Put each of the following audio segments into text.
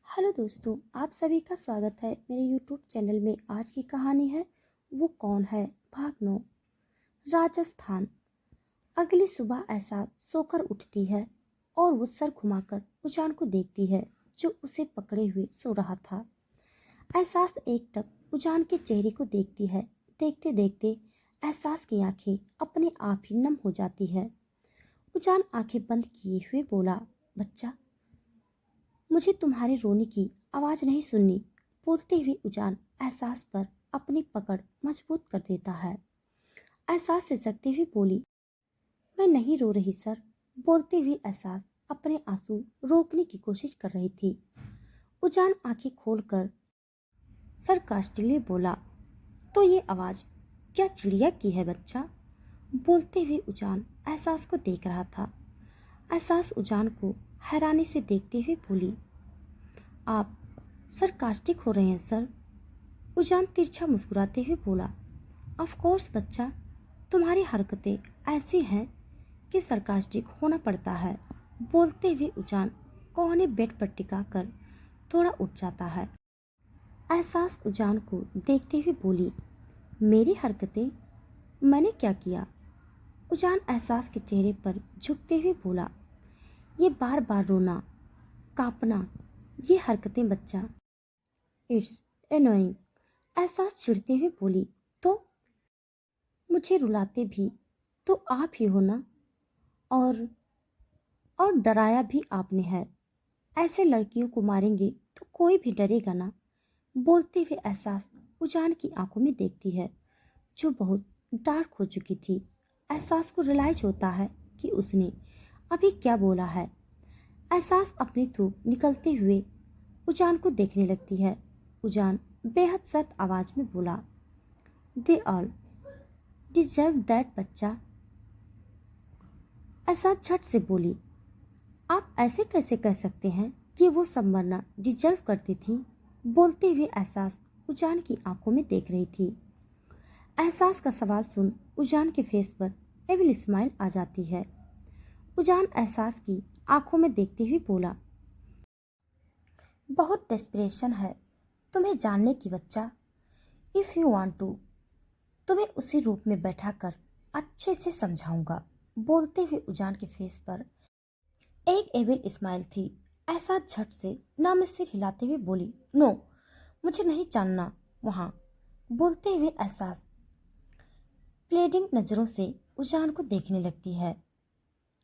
Hello दोस्तों, आप सभी का स्वागत है मेरे यूट्यूब चैनल में। आज की कहानी है वो कौन है, भाग 9। राजस्थान। अगली सुबह ऐसा सोकर उठती है और वो सर घुमाकर उजान को देखती है जो उसे पकड़े हुए सो रहा था। एहसास एकटक उजान के चेहरे को देखती है। देखते देखते एहसास की आंखें अपने आप ही नम हो जाती है। उजान आंखें बंद किए हुए बोला, बच्चा, मुझे तुम्हारे रोने की आवाज नहीं सुननी। बोलते हुए उजान एहसास पर अपनी पकड़ मजबूत कर देता है। एहसास से जगते हुए बोली, मैं नहीं रो रही सर। बोलते हुए एहसास अपने आंसू रोकने की कोशिश कर रही थी। उजान आंखें खोलकर सरकास्टिकली बोला, तो ये आवाज क्या चिड़िया की है बच्चा? बोलते हुए उजान एहसास को देख रहा था। एहसास उजान को हैरानी से देखते हुए बोली, आप सरकास्टिक हो रहे हैं सर। उजान तिरछा मुस्कुराते हुए बोला, ऑफ कोर्स बच्चा, तुम्हारी हरकतें ऐसी हैं कि सरकास्टिक होना पड़ता है। बोलते हुए उजान कोहने बेड पर टिका कर थोड़ा उठ जाता है। एहसास उजान को देखते हुए बोली, मेरी हरकतें? मैंने क्या किया? उजान एहसास के चेहरे पर झुकते हुए बोला, ये बार बार रोना, कांपना, ये हरकतें बच्चा, इट्स एनोइंग। एहसास चिढ़ते हुए बोली, तो मुझे रुलाते भी तो आप ही हो ना, और डराया भी आपने है। ऐसे लड़कियों को मारेंगे तो कोई भी डरेगा ना। बोलते हुए एहसास उजान की आंखों में देखती है जो बहुत डार्क हो चुकी थी। एहसास को रियलाइज होता है कि उसने अभी क्या बोला है। एहसास अपनी थूक निकलते हुए उजान को देखने लगती है। उजान बेहद सख्त आवाज में बोला, दे ऑल डिजर्व दैट बच्चा। ऐसा झट से बोली, आप ऐसे कैसे कह सकते हैं कि वो सब मरना डिजर्व करती थी? बोलते हुए एहसास उजान की आंखों में देख रही थी। एहसास का सवाल सुन उजान के फेस पर एविल स्माइल आ जाती है। उजान एहसास की आंखों में देखते हुए बोला, बहुत डेस्परेशन है तुम्हें जानने की बच्चा। इफ यू वांट टू, तुम्हें उसी रूप में बैठा कर अच्छे से समझाऊंगा। बोलते हुए उजान के फेस पर एक एविल स्माइल थी। ऐसा झट से नाम सिर हिलाते हुए बोली, नो, मुझे नहीं जानना वहां। बोलते हुए एहसास प्लेडिंग नजरों से उजान को देखने लगती है।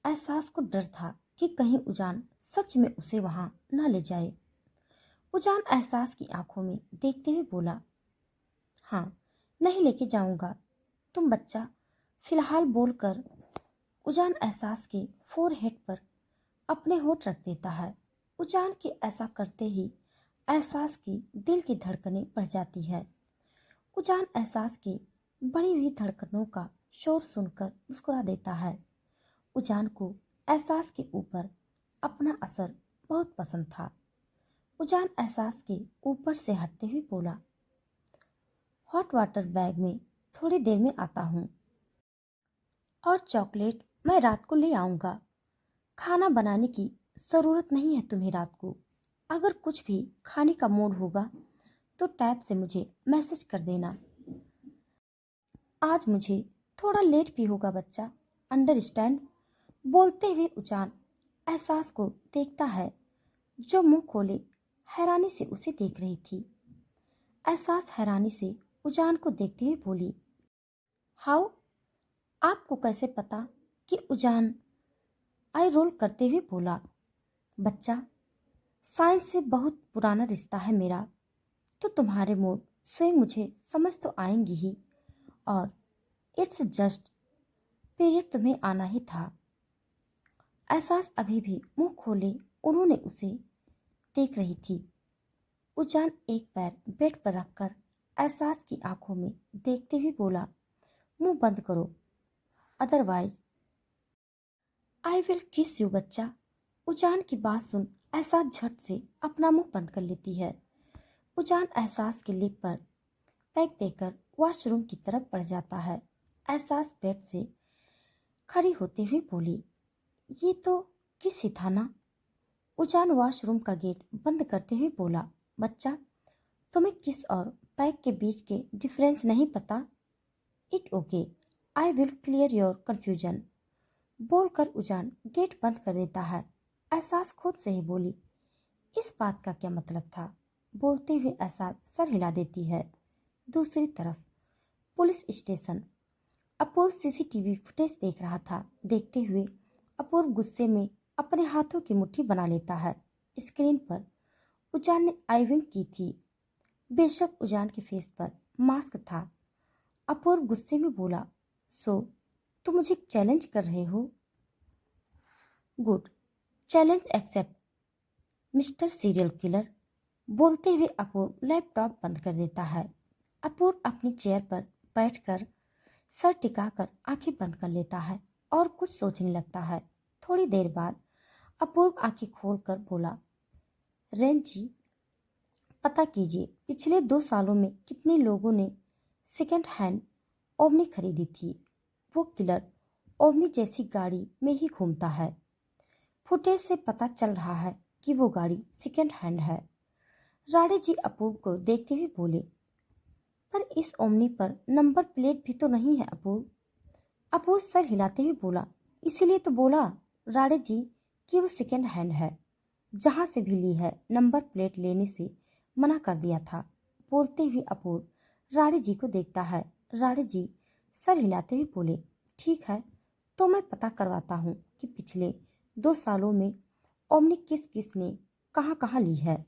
एहसास को डर था कि कहीं उजान सच में उसे वहां न ले जाए। उजान एहसास की आंखों में देखते हुए बोला, हाँ, नहीं लेके जाऊंगा तुम बच्चा, फिलहाल। बोलकर उजान एहसास के फोरहेड पर अपने होठ रख देता है। उजान के ऐसा करते ही एहसास की दिल की धड़कनें बढ़ जाती है। उजान एहसास की बढ़ी हुई धड़कनों का शोर सुनकर मुस्कुरा देता है। उजान को एहसास के ऊपर अपना असर बहुत पसंद था। उजान एहसास के ऊपर से हटते हुए बोला, हॉट वाटर बैग में थोड़ी देर में आता हूँ, और चॉकलेट मैं रात को ले आऊँगा। खाना बनाने की ज़रूरत नहीं है तुम्हें रात को। अगर कुछ भी खाने का मूड होगा तो टैब से मुझे मैसेज कर देना। आज मुझे थोड़ा लेट भी होगा बच्चा, अंडरस्टैंड। बोलते हुए उजान एहसास को देखता है जो मुंह खोले हैरानी से उसे देख रही थी। एहसास हैरानी से उजान को देखते हुए बोली, हाउ, आपको कैसे पता? कि उजान आई रोल करते हुए बोला, बच्चा, साइंस से बहुत पुराना रिश्ता है मेरा, तो तुम्हारे मूड स्वयं मुझे समझ तो आएंगी ही, और इट्स जस्ट पीरियड तुम्हें आना ही था। एहसास अभी भी मुंह खोले उन्होंने उसे देख रही थी। उजान एक पैर बेड पर रखकर एहसास की आंखों में देखते हुए बोला, मुंह बंद करो, अदरवाइज आई विल किस यू बच्चा। उजान की बात सुन एहसास झट से अपना मुंह बंद कर लेती है। उजान एहसास के लिप पर पैक देकर वॉशरूम की तरफ बढ़ जाता है। एहसास बेड से खड़ी होते हुए बोली, ये तो किसी था ना? उजान वॉशरूम का गेट बंद करते हुए बोला, बच्चा, तुम्हें किस और पैक के बीच के डिफरेंस नहीं पता? It okay, I will clear your confusion. बोलकर उजान गेट बंद कर देता है। एहसास खुद से ही बोली, इस बात का क्या मतलब था? बोलते हुए एहसास सर हिला देती है। दूसरी तरफ पुलिस स्टेशन। अपूर्व सीसीटीवी फुटेज देख रहा था। देखते हुए अपूर्व गुस्से में अपने हाथों की मुट्ठी बना लेता है। स्क्रीन पर उजान ने आई विंक की थी। बेशक उजान के फेस पर मास्क था। अपूर्व गुस्से में बोला, सो तुम मुझे चैलेंज कर रहे हो? Good, challenge accept mister serial killer. बोलते हुए अपूर्व लैपटॉप बंद कर देता है। अपूर्व अपनी चेयर पर बैठकर सर टिकाकर आंखें बंद कर लेता है और कुछ सोचने लगता है। थोड़ी देर बाद अपूर्व आंखें खोलकर बोला, रेन जी, पता कीजिए पिछले 2 सालों में कितने लोगों ने सेकेंड हैंड ओमनी खरीदी थी। वो किलर ओमनी जैसी गाड़ी में ही घूमता है। फुटेज से पता चल रहा है कि वो गाड़ी सेकेंड हैंड है। राणे जी अपूर्व को देखते हुए बोले, पर इस ओमनी पर नंबर प्लेट भी तो नहीं है अपूर्व। अपूर्व सर हिलाते हुए बोला, इसीलिए तो बोला राणे जी कि वो सेकेंड हैंड है। जहां से भी ली है नंबर प्लेट लेने से मना कर दिया था। बोलते हुए अपूर्व राणे जी को देखता है। राणे जी सर हिलाते हुए बोले, ठीक है, तो मैं पता करवाता हूँ कि पिछले 2 सालों में ओमनी किस किस ने कहाँ कहाँ ली है।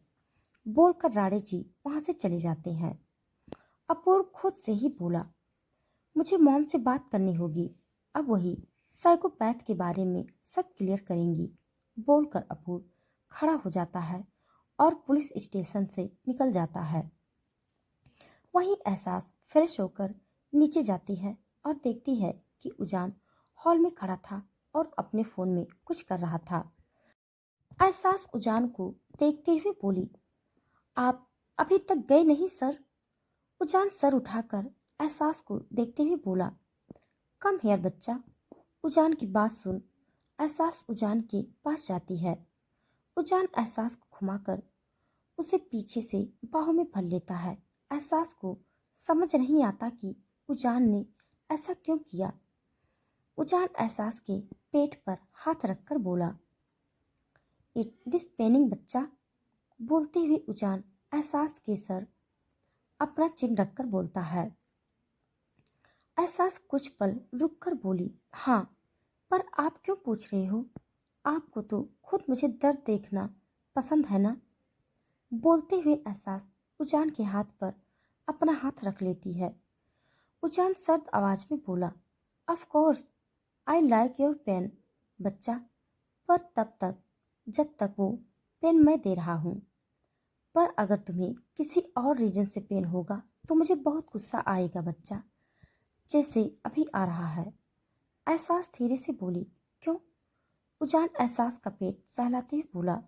बोलकर राणे जी वहां से चले जाते हैं। अपूर्व खुद से ही बोला, मुझे मॉम से बात करनी होगी। अब वही साइकोपैथ के बारे में सब क्लियर करेंगी। बोलकर अपूर्व खड़ा हो जाता है और पुलिस स्टेशन से निकल जाता है। वहीं एहसास फ्रेश होकर नीचे जाती है और देखती है कि उजान हॉल में खड़ा था और अपने फोन में कुछ कर रहा था। एहसास उजान को देखते हुए बोली, आप अभी तक गए नहीं सर? उजान सर उठाकर एहसास को देखते हुए बोला, कम हियर बच्चा। उजान की बात सुन एहसास उजान के पास जाती है। उजान एहसास को घुमाकर उसे पीछे से बाहों में भर लेता है। एहसास को समझ नहीं आता कि उजान ने ऐसा क्यों किया। उजान एहसास के पेट पर हाथ रखकर बोला, इट दिस पेनिंग बच्चा। बोलते हुए उजान एहसास के सर अपना चिन रखकर बोलता है। एहसास कुछ पल रुककर बोली, हाँ, पर आप क्यों पूछ रहे हो? आपको तो खुद मुझे दर्द देखना पसंद है ना? बोलते हुए एहसास उजान के हाथ पर अपना हाथ रख लेती है। उजान सर्द आवाज में बोला, of course I like your pain बच्चा, पर तब तक जब तक वो पेन मैं दे रहा हूँ। पर अगर तुम्हें किसी और रीजन से पेन होगा तो मुझे बहुत गुस्सा आएगा बच्चा, जैसे अभी आ रहा है। एहसास धीरे से बोली, क्यों? उजान एहसास का पेट सहलाते हुए बोला,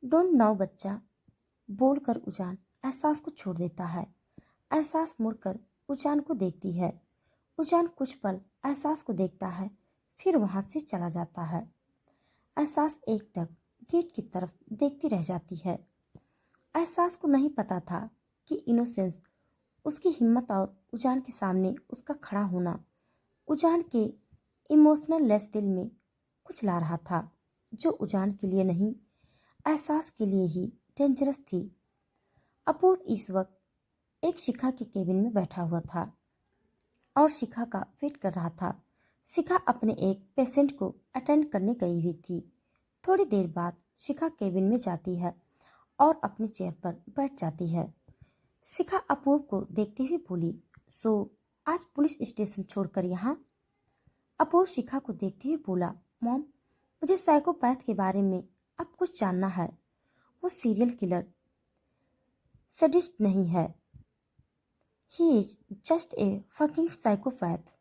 डोंट नो बच्चा। बोलकर उजान एहसास को छोड़ देता है। एहसास मुड़कर उजान को देखती है। उजान कुछ पल एहसास को देखता है, फिर वहां से चला जाता है। एहसास एकटक गेट की तरफ देखती रह जाती है। एहसास को नहीं पता था कि इनोसेंस, उसकी हिम्मत और उजान के सामने उसका खड़ा होना उजान के इमोशनल लेस दिल में कुछ ला रहा था, जो उजान के लिए नहीं, एहसास के लिए ही डेंजरस थी। अपूर्व इस वक्त एक शिखा के केबिन में बैठा हुआ था और शिखा का वेट कर रहा था। शिखा अपने एक पेशेंट को अटेंड करने गई हुई थी। थोड़ी देर बाद शिखा केबिन में जाती है और अपनी चेयर पर बैठ जाती है। शिखा अपूर्व को देखते हुए बोली, सो आज पुलिस स्टेशन छोड़कर यहाँ? अपूर्व शिखा को देखते हुए बोला, मॉम, मुझे साइकोपैथ के बारे में अब कुछ जानना है। वो सीरियल किलर सडिस्ट नहीं है, he is just a fucking psychopath.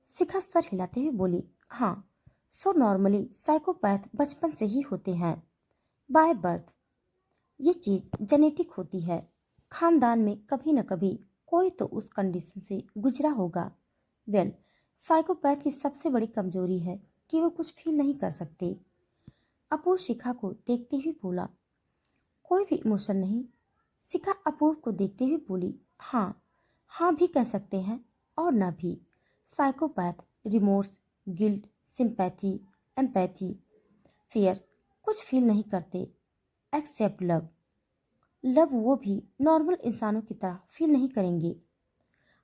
Shikha sir हिलाते हुए बोली, हाँ, सो नॉर्मली साइकोपैथ बचपन से ही होते हैं, बाय बर्थ। ये चीज जेनेटिक होती है। खानदान में कभी न कभी कोई तो उस कंडीशन से गुजरा होगा। साइकोपैथ की सबसे बड़ी कमजोरी है कि वो कुछ फील नहीं कर सकते। अपूर्व शिखा को देखते हुए बोला। कोई भी इमोशन नहीं। शिखा अपूर्व को देखते हुए बोली। हाँ, हाँ भी कह सकते हैं और ना भी। Psychopath remorse, guilt, sympathy, empathy, fears कुछ फील नहीं करते एक्सेप्ट लव। लव वो भी नॉर्मल इंसानों की तरह फील नहीं करेंगे।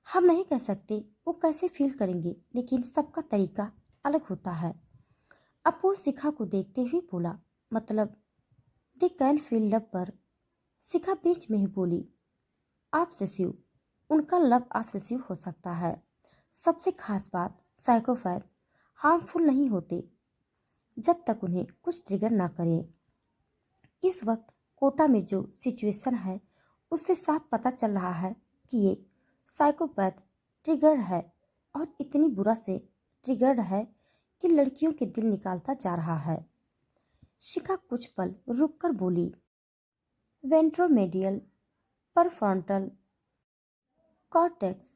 हम नहीं कह सकते वो कैसे फील करेंगे, लेकिन सबका तरीका अलग होता है। अपूर्व शिखा को देखते हुए बोला। मतलब दे कैन फील लव पर। शिखा बीच में ही बोली। ऑब्सेसिव, उनका लव ऑब्सेसिव हो सकता है। सबसे खास बात, साइकोपैथ हार्मफुल नहीं होते जब तक उन्हें कुछ ट्रिगर ना करे। इस वक्त कोटा में जो सिचुएशन है उससे साफ पता चल रहा है कि ये साइकोपैथ ट्रिगर्ड है और इतनी बुरा से ट्रिगर्ड है कि लड़कियों के दिल निकालता जा रहा है। शिखा कुछ पल रुककर बोली। वेंट्रोमेडियल परफ्रंटल कॉर्टेक्स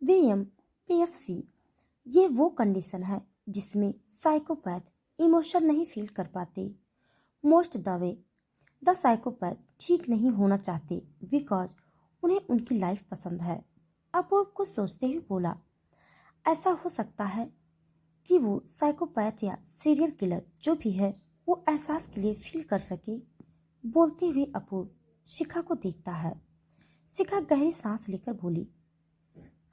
वीएम पीएफसी, ये वो कंडीशन है जिसमें साइकोपैथ इमोशन नहीं फील कर पाते। Most the way the psychopath ठीक नहीं होना चाहते बिकॉज उन्हें उनकी लाइफ पसंद है। अपूर्व कुछ सोचते हुए बोला। ऐसा हो सकता है कि वो साइकोपैथ या सीरियल किलर जो भी है वो एहसास के लिए फील कर सके। बोलते हुए अपूर्व शिखा को देखता है। शिखा गहरी सांस लेकर बोली।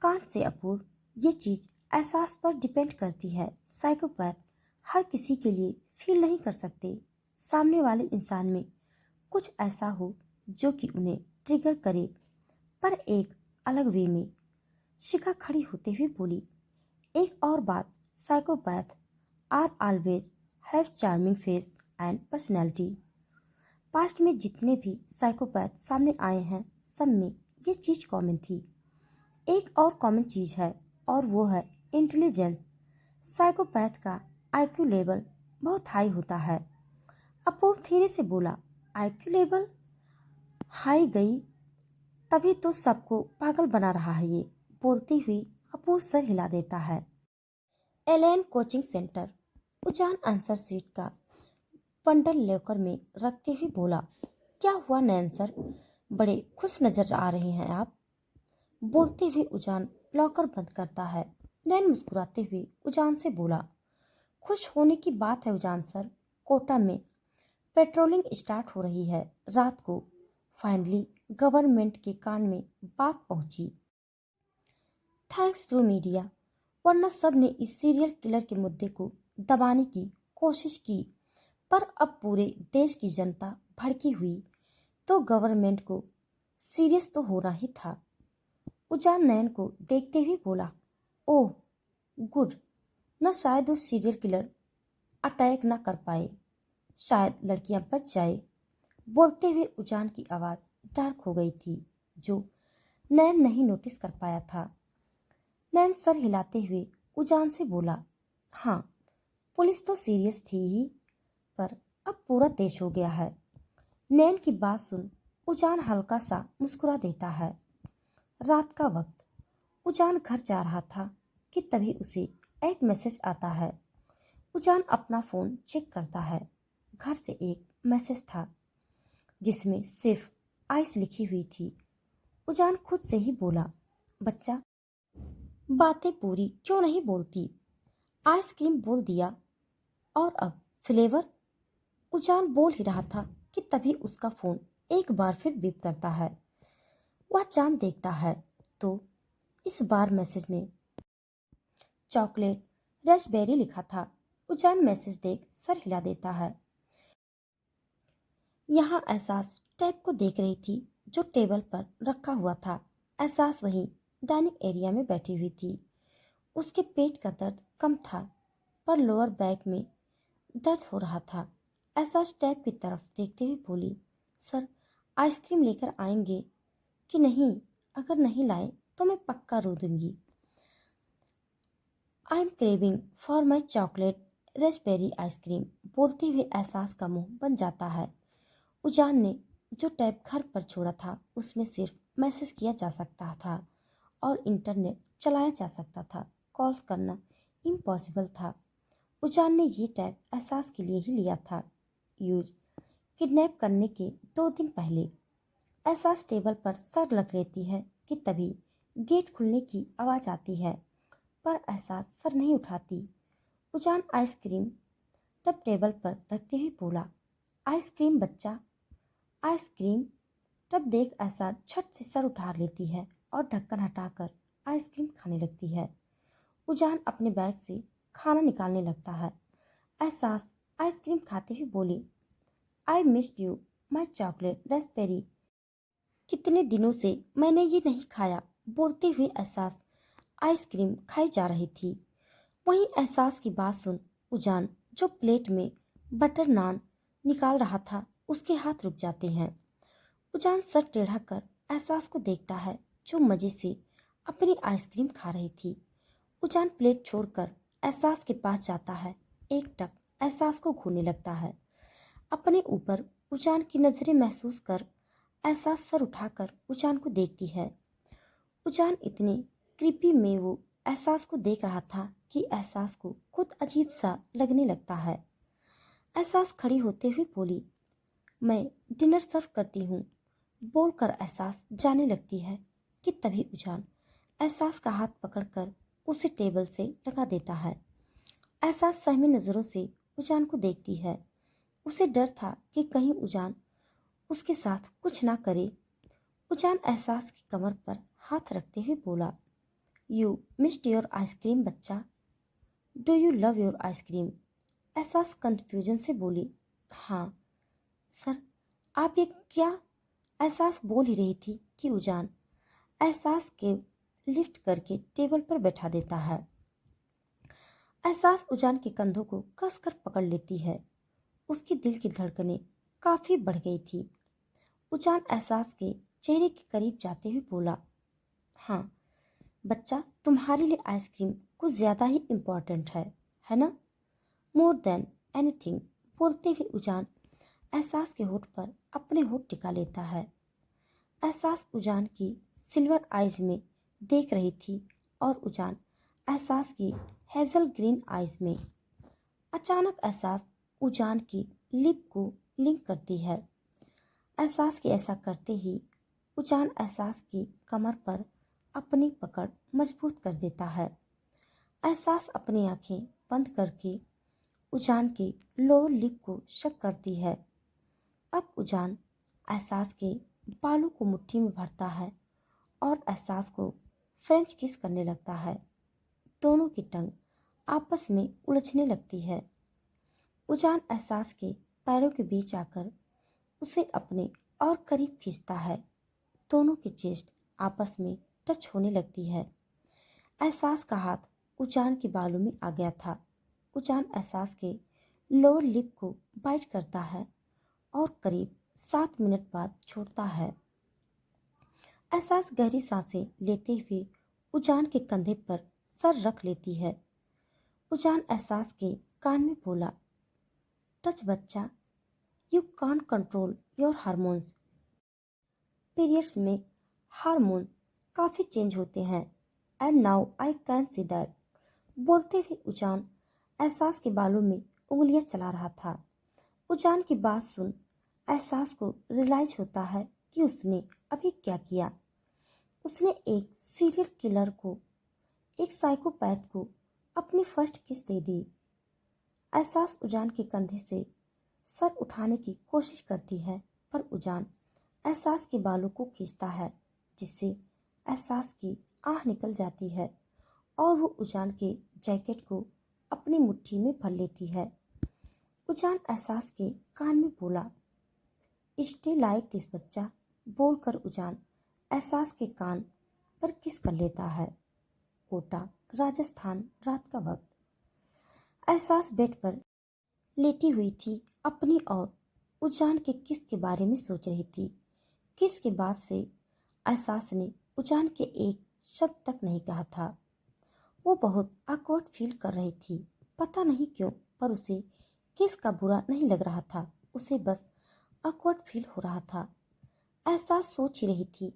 कांट से अपूर्व, ये चीज एहसास पर डिपेंड करती है। साइकोपैथ हर किसी के लिए फील नहीं कर सकते। सामने वाले इंसान में कुछ ऐसा हो जो कि उन्हें ट्रिगर करे, पर एक अलग वे में। शिखा खड़ी होते हुए बोली। एक और बात, psychopath are always have charming face and personality. Past में जितने भी साइकोपैथ सामने आए हैं सब में ये चीज कॉमन थी। एक और कॉमन चीज है और वो है इंटेलिजेंस। साइकोपैथ का आईक्यू लेवल बहुत हाई होता है। अपूर्व धीरे से बोला। आईक्यू लेवल हाई गई तभी तो सबको पागल बना रहा है ये। बोलती हुई अपूर्व सर हिला देता है। Allen coaching centre. Ujaan answer sheet का बंडल लॉकर में रखते हुए बोला। क्या हुआ नैन सर, बड़े खुश नजर आ रहे हैं आप। बोलते हुए उजान लॉकर बंद करता है। नैन मुस्कुराते हुए उजान से बोला। खुश होने की बात है उजान सर, कोटा में पेट्रोलिंग स्टार्ट हो रही है। रात को फाइनली गवर्नमेंट के कान में बात पहुंची। थैंक्स टू मीडिया, वरना सब ने इस सीरियल किलर के मुद्दे को दबाने की कोशिश की। पर अब पूरे देश की जनता भड़की हुई तो गवर्नमेंट को सीरियस तो होना ही था। उजान नयन को देखते हुए बोला। ओह गुड, न शायद वो सीरियल किलर अटैक न कर पाए, शायद लड़कियां बच जाए। बोलते हुए उजान की आवाज डार्क हो गई थी जो नैन नहीं नोटिस कर पाया था। नैन सर हिलाते हुए उजान से बोला। हाँ, पुलिस तो सीरियस थी ही, पर अब पूरा देश हो गया है। नैन की बात सुन उजान हल्का सा मुस्कुरा देता है। रात का वक्त, उजान घर जा रहा था कि तभी उसे एक मैसेज आता है। उजान अपना फोन चेक करता है। घर से एक मैसेज था जिसमें सिर्फ आइस लिखी हुई थी। उजान खुद से ही बोला। बच्चा, बातें पूरी क्यों नहीं बोलती। आइसक्रीम बोल दिया और अब फ्लेवर। उजान बोल ही रहा था कि तभी उसका फोन एक बार फिर बीप करता है। वह चांद देखता है तो इस बार मैसेज में चॉकलेट रसबेरी लिखा था। उजान मैसेज देख सर हिला देता है। यहाँ एहसास टैब को देख रही थी जो टेबल पर रखा हुआ था। एहसास वहीं डाइनिंग एरिया में बैठी हुई थी। उसके पेट का दर्द कम था पर लोअर बैक में दर्द हो रहा था। एहसास टैब की तरफ देखते हुए बोली। सर, आइसक्रीम लेकर आएंगे कि नहीं? अगर नहीं लाए तो मैं पक्का रो दूंगी। I am craving for my chocolate raspberry ice cream. बोलते हुए एहसास का मुंह बन जाता है। उजान ने जो टैब घर पर छोड़ा था उसमें सिर्फ मैसेज किया जा सकता था और इंटरनेट चलाया जा सकता था। कॉल्स करना इम्पॉसिबल था। उजान ने ये टैब एहसास के लिए ही लिया था यूज किडनैप करने के 2 दिन पहले। एहसास टेबल पर सर रख लेती है कि तभी गेट खुलने की आवाज़ आती है, पर एहसास सर नहीं उठाती। उजान आइसक्रीम तब टेबल पर रखते हुए बोला, आइसक्रीम बच्चा, आइसक्रीम। तब देख एहसास झट से सर उठा लेती है और ढक्कन हटाकर आइसक्रीम खाने लगती है। उजान अपने बैग से खाना निकालने लगता है। एहसास आइसक्रीम खाते हुए बोली, I missed you my chocolate raspberry. कितने दिनों से मैंने ये नहीं खाया। बोलते हुए एहसास आइसक्रीम खाई जा रही थी। वहीं एहसास की बात सुन उजान, जो प्लेट में बटर नान निकाल रहा था, उसके हाथ रुक जाते हैं। उजान सर टेढ़ा कर एहसास को देखता है, जो मजे से अपनी आइसक्रीम खा रही थी। उजान प्लेट छोड़कर एहसास के पास जाता है, एक टक एहसास को घूरने लगता है। अपने ऊपर उजान की नजरें महसूस कर एहसास सर उठाकर उजान को देखती है। उजान इतने क्रीपी में वो एहसास को देख रहा था कि एहसास को खुद अजीब सा लगने लगता है। एहसास खड़ी होते हुए बोली, मैं डिनर सर्व करती हूँ। बोलकर एहसास जाने लगती है कि तभी उजान एहसास का हाथ पकड़कर उसे टेबल से लगा देता है। एहसास सहमी नजरों से उजान को देखती है। उसे डर था कि कहीं उजान उसके साथ कुछ ना करे। उजान एहसास की कमर पर हाथ रखते हुए बोला, यू मिस्ड योर आइसक्रीम बच्चा, do you love your ice cream. एहसास कंफ्यूजन से बोली, हाँ सर, आप ये क्या। एहसास बोल ही रही थी कि उजान एहसास के लिफ्ट करके टेबल पर बैठा देता है। एहसास उजान के कंधों को कसकर पकड़ लेती है। उसकी दिल की धड़कनें काफी बढ़ गई थी। उजान एहसास के चेहरे के करीब जाते हुए बोला, हाँ बच्चा, तुम्हारे लिए आइसक्रीम कुछ ज्यादा ही इम्पोर्टेंट है ना, मोर देन एनीथिंग। बोलते हुए उजान एहसास के होठ पर अपने होठ टिका लेता है। एहसास उजान की सिल्वर आइज में देख रही थी और उजान एहसास की हेजल ग्रीन आइज में। अचानक एहसास उजान की लिप को लिंक करती है। एहसास के ऐसा करते ही उजान एहसास की कमर पर अपनी पकड़ मजबूत कर देता है। एहसास अपनी आंखें बंद करके उजान के लोअर लिप को शक करती है। अब उजान एहसास के बालों को मुट्ठी में भरता है और एहसास को फ्रेंच किस करने लगता है। दोनों की टंग आपस में उलझने लगती है। उजान एहसास के पैरों के बीच आकर उसे अपने और करीब खींचता है। दोनों की चेस्ट आपस में टच होने लगती है। एहसास का हाथ उजान के बालों में आ गया था। उजान एहसास के लोअर लिप को बाइट करता है और करीब 7 मिनट बाद छोड़ता है। एहसास गहरी सांसें लेते हुए उजान के कंधे पर सर रख लेती है। उजान एहसास के कान में बोला, टच बच्चा, you can't control your hormones. Periods में हार्मोन काफ़ी चेंज होते हैं and now I can see that. बोलते हुए उजान एहसास के बालों में उंगलियां चला रहा था। उजान की बात सुन एहसास को रियलाइज होता है कि उसने अभी क्या किया। उसने एक सीरियल किलर को, एक साइकोपैथ को अपनी फर्स्ट किस दे दी। एहसास उजान के कंधे से सर उठाने की कोशिश करती है, पर उजान एहसास के बालों को खींचता है, जिससे एहसास की आह निकल जाती है और वो उजान के जैकेट को अपनी मुट्ठी में भर लेती है। उजान एहसास के कान में बोला, स्टे लाइक दिस बच्चा। बोलकर उजान एहसास के कान पर किस कर लेता है। कोटा, राजस्थान, रात का वक्त। एहसास बेड पर लेटी हुई थी अपनी और उजान के किस के बारे में सोच रही थी। किस के बाद से एहसास ने उजान के एक शब्द तक नहीं कहा था। वो बहुत awkward फील कर रही थी, पता नहीं क्यों, पर उसे किस का बुरा नहीं लग रहा था, उसे बस awkward फील हो रहा था। एहसास सोच ही रही थी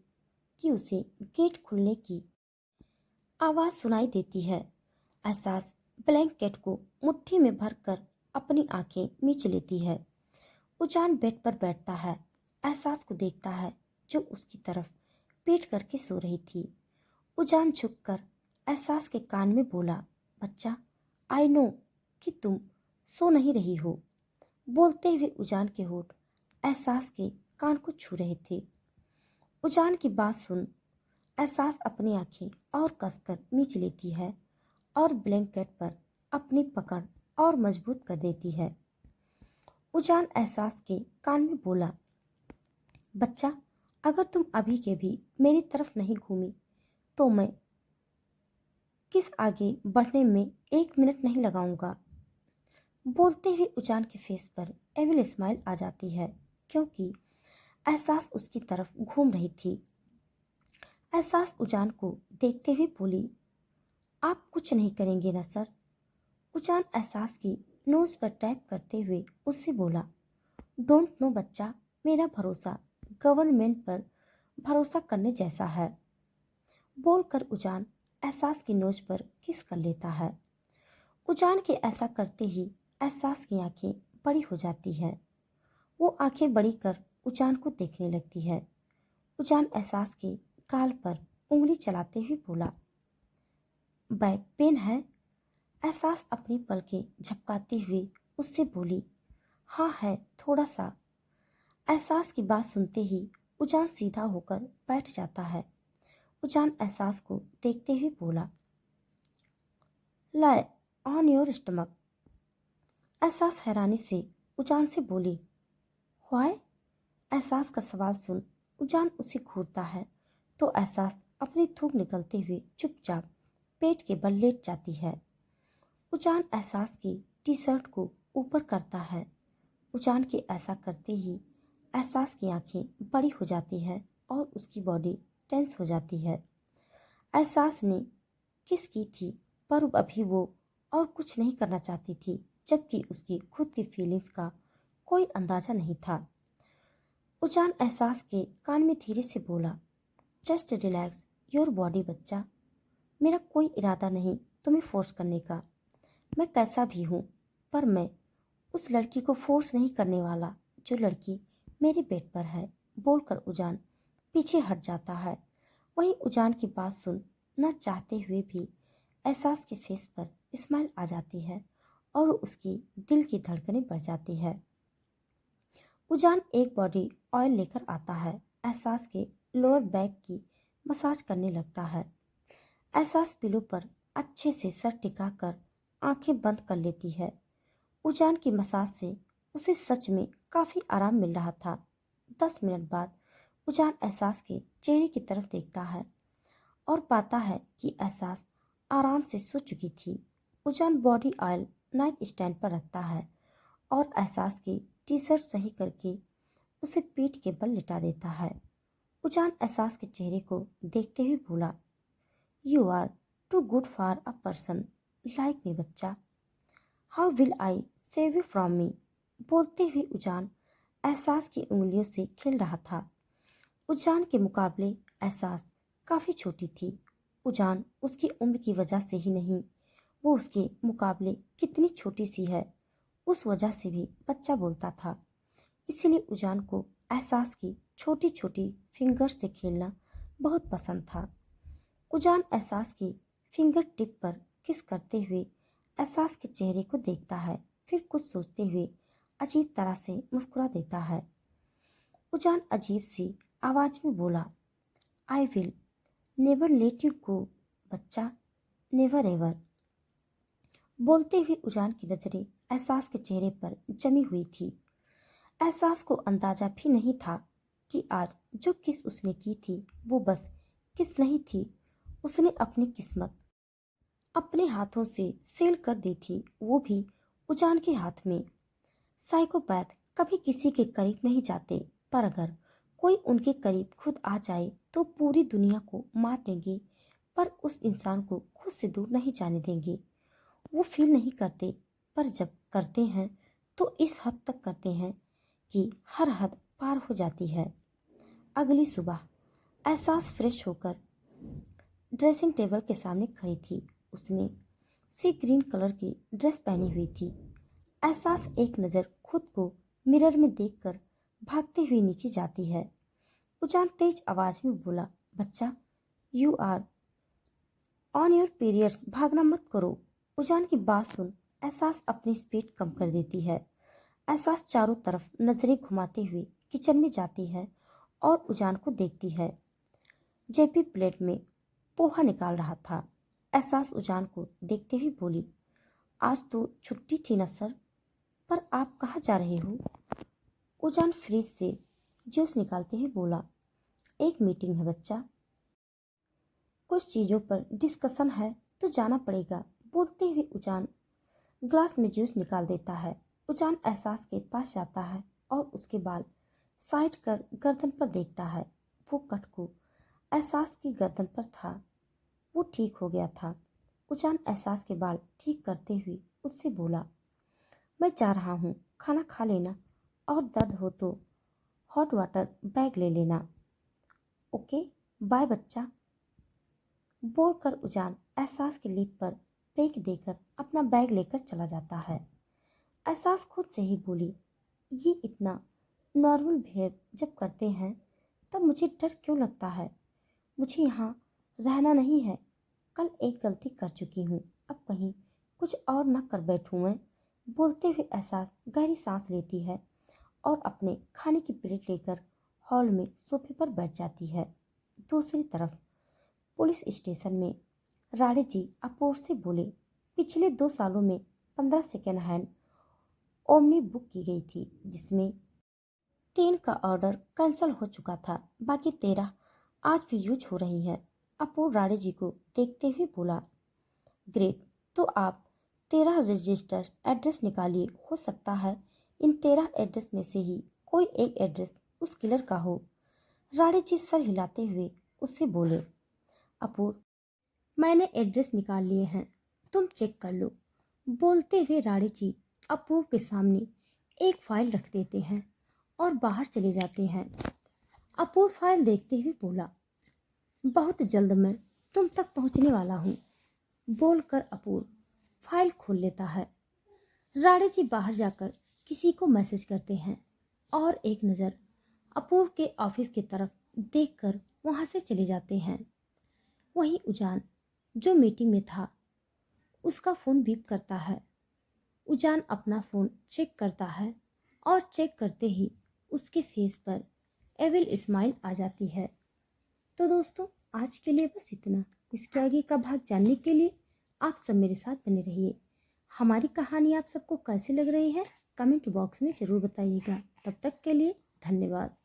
कि उसे गेट खुलने की आवाज़ सुनाई देती है। एहसास ब्लैंकेट को मुट्ठी में भरकर अपनी आंखें मीच लेती है। उजान बेड पर बैठता है, एहसास को देखता है जो उसकी तरफ पीठ करके सो रही थी। उजान झुककर एहसास के कान में बोला, बच्चा, आई नो कि तुम सो नहीं रही हो। बोलते हुए उजान के होठ एहसास के कान को छू रहे थे। उजान की बात सुन एहसास अपनी आंखें और कसकर मीच लेती है और ब्लैंकेट पर अपनी पकड़ और मजबूत कर देती है। उजान एहसास के कान में बोला, बच्चा, अगर तुम अभी के भी मेरी तरफ नहीं घूमी तो मैं किस आगे बढ़ने में 1 मिनट नहीं लगाऊंगा। बोलते हुए उजान के फेस पर एविल स्माइल आ जाती है क्योंकि एहसास उसकी तरफ घूम रही थी। एहसास उजान को देखते हुए बोली, आप कुछ नहीं करेंगे ना सर। उजान एहसास की नोज पर टैप करते हुए उससे बोला, डोंट नो बच्चा, मेरा भरोसा गवर्नमेंट पर भरोसा करने जैसा है। बोलकर उजान एहसास की नोज पर किस कर लेता है। उजान के ऐसा करते ही एहसास की आंखें बड़ी हो जाती है। वो आंखें बड़ी कर उजान को देखने लगती है। उजान एहसास के गाल पर उंगली चलाते हुए बोला, बैक पेन है। एहसास अपनी पलकें झपकाते हुए उससे बोली, हाँ है, थोड़ा सा। एहसास की बात सुनते ही उजान सीधा होकर बैठ जाता है। उजान एहसास को देखते हुए बोला, लाई ऑन योर स्टमक। एहसास हैरानी से उजान से बोली, व्हाई। एहसास का सवाल सुन उजान उसे घूरता है तो एहसास अपनी थूक निकलते हुए चुपचाप पेट के बल लेट जाती है। उजान एहसास की टी शर्ट को ऊपर करता है। उजान के ऐसा करते ही एहसास की आंखें बड़ी हो जाती है और उसकी बॉडी टेंस हो जाती है। एहसास ने किस की थी पर अभी वो और कुछ नहीं करना चाहती थी, जबकि उसकी खुद की फीलिंग्स का कोई अंदाजा नहीं था। उजान एहसास के कान में धीरे से बोला, जस्ट रिलैक्स योर बॉडी बच्चा। मेरा कोई इरादा नहीं तुम्हें फोर्स करने का। मैं कैसा भी हूँ, पर मैं उस लड़की को फोर्स नहीं करने वाला जो लड़की मेरे बेड पर है। बोलकर उजान पीछे हट जाता है। वहीं उजान की बात सुन न चाहते हुए भी एहसास के फेस पर स्माइल आ जाती है और उसकी दिल की धड़कनें बढ़ जाती है। उजान एक बॉडी ऑयल लेकर आता है। एहसास के लोअर बैक की मसाज करने लगता है। एहसास पिलो पर अच्छे से सर टिकाकर आंखें बंद कर लेती है। उजान की मसाज से उसे सच में काफी आराम मिल रहा था। 10 मिनट बाद उजान एहसास के चेहरे की तरफ देखता है और पाता है कि एहसास आराम से सो चुकी थी। उजान बॉडी ऑयल नाइट स्टैंड पर रखता है और एहसास की टी शर्ट सही करके उसे पीठ के बल लिटा देता है। उजान एहसास के चेहरे को देखते हुए बोला, you are too good for a person like me बच्चा। How will I save you from me. बोलते हुए उजान एहसास की उंगलियों से खेल रहा था। उजान के मुकाबले एहसास काफी छोटी थी। उजान उसकी उम्र की वजह से ही नहीं, वो उसके मुकाबले कितनी छोटी सी है उस वजह से भी बच्चा बोलता था। इसीलिए उजान को एहसास की छोटी छोटी फिंगर से खेलना बहुत पसंद था। उजान एहसास की फिंगर टिप पर किस करते हुए एहसास के चेहरे को देखता है, फिर कुछ सोचते हुए अजीब तरह से मुस्कुरा देता है। उजान अजीब सी आवाज में बोला, I will never let you go बच्चा, नेवर एवर। बोलते हुए उजान की नजरें एहसास के चेहरे पर जमी हुई थी। एहसास को अंदाजा भी नहीं था कि आज जो किस उसने की थी वो बस किस नहीं थी, उसने अपनी किस्मत अपने हाथों से सेल कर दी थी, वो भी उजान के हाथ में। साइकोपैथ कभी किसी के करीब नहीं जाते, पर अगर कोई उनके करीब खुद आ जाए तो पूरी दुनिया को मार देंगे, पर उस इंसान को खुद से दूर नहीं जाने देंगे। वो फील नहीं करते, पर जब करते हैं तो इस हद तक करते हैं कि हर हद पार हो जाती है। अगली सुबह एहसास फ्रेश होकर ड्रेसिंग टेबल के सामने खड़ी थी। उसने सी ग्रीन कलर की ड्रेस पहनी हुई थी। एहसास एक नज़र खुद को मिरर में देखकर भागते हुए नीचे जाती है। उजान तेज आवाज में बोला, बच्चा, you are on your periods, भागना मत करो। उजान की बात सुन एहसास अपनी स्पीड कम कर देती है। एहसास चारों तरफ नजरें घुमाते हुए किचन में जाती है और उजान को देखती है। जेपी प्लेट में पोहा निकाल रहा था। एहसास उजान को देखते हुए बोली, आज तो छुट्टी थी ना सर, पर आप कहाँ जा रहे हो? उजान फ्रिज से जूस निकालते हुए बोला, एक मीटिंग है बच्चा, कुछ चीज़ों पर डिस्कशन है तो जाना पड़ेगा। बोलते हुए उजान ग्लास में जूस निकाल देता है। उजान एहसास के पास जाता है और उसके बाल साइड कर गर्दन पर देखता है। वो कटकू एहसास की गर्दन पर था, वो ठीक हो गया था। उजान एहसास के बाल ठीक करते हुए उससे बोला, मैं जा रहा हूँ, खाना खा लेना और दर्द हो तो हॉट वाटर बैग ले लेना। ओके, बाय बच्चा। बोलकर उजान एहसास के लिप पर ब्रेक देकर अपना बैग लेकर चला जाता है। एहसास खुद से ही बोली, ये इतना नॉर्मल बिहेव जब करते हैं तब मुझे डर क्यों लगता है? मुझे यहाँ रहना नहीं है। कल एक गलती कर चुकी हूँ, अब कहीं कुछ और न कर बैठूँ मैं। बोलते हुए एहसास गहरी सांस लेती है और अपने खाने की प्लेट लेकर हॉल में सोफे पर बैठ जाती है। दूसरी तरफ पुलिस स्टेशन में राणे जी अपूर से बोले, पिछले 2 सालों में 15 सेकेंड हैंड ओमनी बुक की गई थी, जिसमें 3 का ऑर्डर कैंसिल हो चुका था, बाकी 13 आज भी यूज हो रही हैं। अपूर राणे जी को देखते हुए बोला, ग्रेट, तो आप 13 रजिस्टर एड्रेस निकालिए। हो सकता है इन 13 एड्रेस में से ही कोई एक एड्रेस उस किलर का हो। राणे जी सर हिलाते हुए उससे बोले, अपूर, मैंने एड्रेस निकाल लिए हैं, तुम चेक कर लो। बोलते हुए राणे जी अपूर्व के सामने एक फाइल रख देते हैं और बाहर चले जाते हैं। अपूर्व फाइल देखते हुए बोला, बहुत जल्द मैं तुम तक पहुंचने वाला हूँ। बोलकर अपूर्व फाइल खोल लेता है। राणे जी बाहर जाकर किसी को मैसेज करते हैं और एक नज़र अपूर्व के ऑफिस की तरफ देखकर वहां से चले जाते हैं। वहीं उजान जो मीटिंग में था उसका फ़ोन बीप करता है। उजान अपना फ़ोन चेक करता है और चेक करते ही उसके फेस पर एविल स्माइल आ जाती है। तो दोस्तों, आज के लिए बस इतना। इसके आगे का भाग जानने के लिए आप सब मेरे साथ बने रहिए। हमारी कहानी आप सबको कैसी लग रही है कमेंट बॉक्स में ज़रूर बताइएगा। तब तक के लिए धन्यवाद।